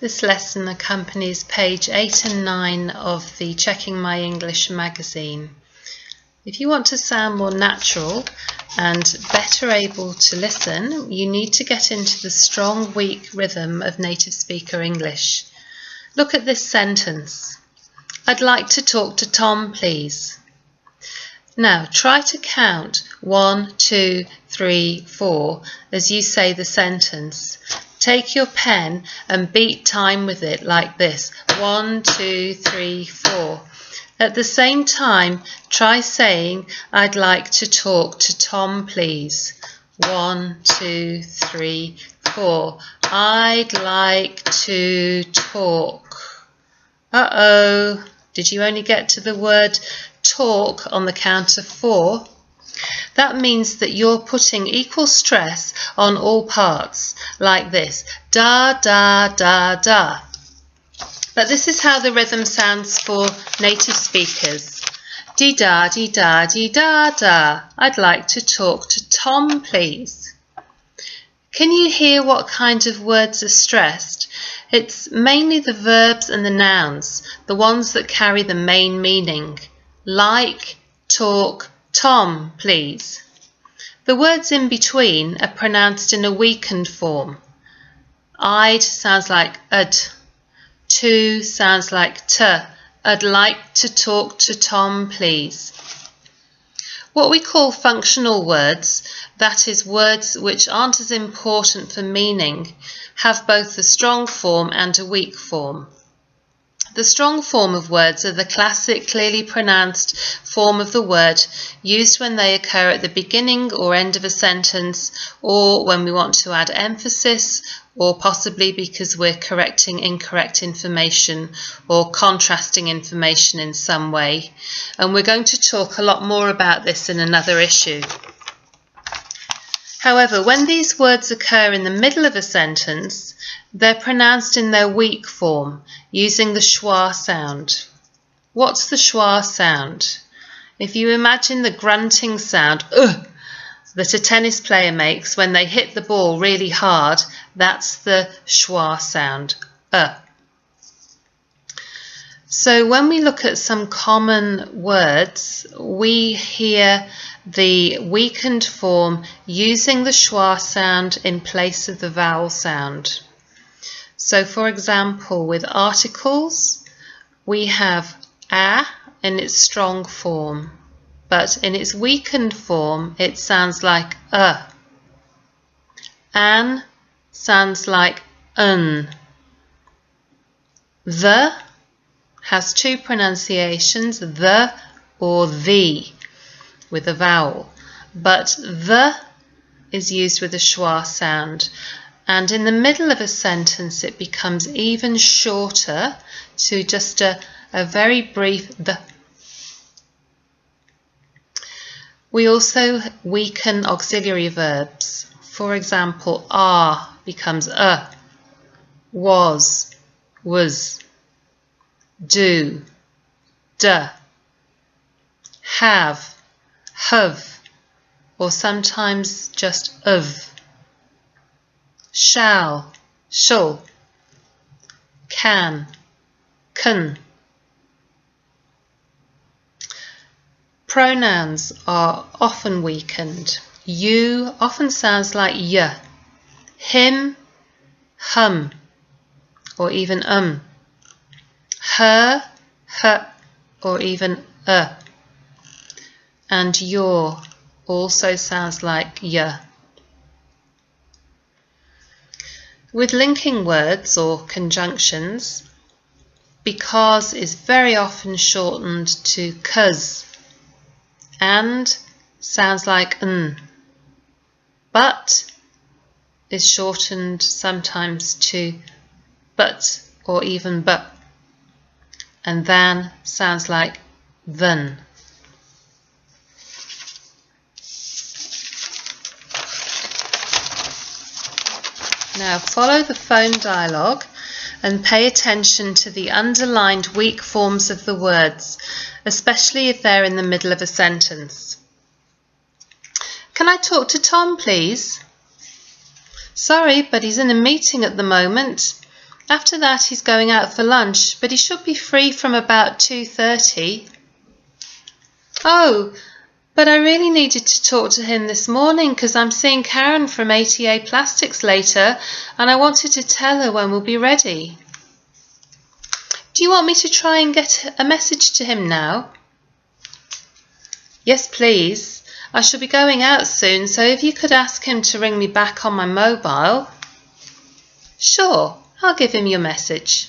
This lesson accompanies page 8 and 9 of the Checking My English magazine. If you want to sound more natural and better able to listen, you need to get into the strong, weak rhythm of native speaker English. Look at this sentence. I'd like to talk to Tom, please. Now try to count 1, 2, 3, 4 as you say the sentence. Take your pen and beat time with it like this. 1, 2, 3, 4. At the same time, try saying, I'd like to talk to Tom, please. 1, 2, 3, 4. I'd like to talk. Uh-oh. Did you only get to the word talk on the count of 4? That means that you're putting equal stress on all parts, like this, da, da, da, da. But this is how the rhythm sounds for native speakers. Dee da, dee da, dee da, da. I'd like to talk to Tom, please. Can you hear what kind of words are stressed? It's mainly the verbs and the nouns, the ones that carry the main meaning. Like, talk, Tom, please. The words in between are pronounced in a weakened form. I'd sounds like ud. To sounds like t. I'd like to talk to Tom, please. What we call functional words, that is words which aren't as important for meaning, have both a strong form and a weak form. The strong form of words are the classic, clearly pronounced form of the word used when they occur at the beginning or end of a sentence, or when we want to add emphasis, or possibly because we're correcting incorrect information or contrasting information in some way. And we're going to talk a lot more about this in another issue. However, when these words occur in the middle of a sentence, they're pronounced in their weak form, using the schwa sound. What's the schwa sound? If you imagine the grunting sound, that a tennis player makes when they hit the ball really hard, that's the schwa sound, So when we look at some common words, we hear the weakened form using the schwa sound in place of the vowel sound. So for example, with articles, we have a in its strong form, but in its weakened form, it sounds like An sounds like un. The has two pronunciations, the or the, with a vowel, but the is used with a schwa sound, and in the middle of a sentence it becomes even shorter to just a very brief the. We also weaken auxiliary verbs. For example, are becomes was, do, duh, have, or sometimes just of. Shall, can, Pronouns are often weakened. You often sounds like y. Him, hum, or even Her, or even And your also sounds like y. With linking words or conjunctions, because is very often shortened to cuz. And sounds like n. But is shortened sometimes to but or even but. And than sounds like than. Now follow the phone dialogue and pay attention to the underlined weak forms of the words, especially if they're in the middle of a sentence. Can I talk to Tom, please? Sorry, but he's in a meeting at the moment. After that he's going out for lunch, but he should be free from about 2:30. Oh, but I really needed to talk to him this morning because I'm seeing Karen from ATA Plastics later and I wanted to tell her when we'll be ready. Do you want me to try and get a message to him now? Yes, please. I shall be going out soon, so if you could ask him to ring me back on my mobile. Sure, I'll give him your message.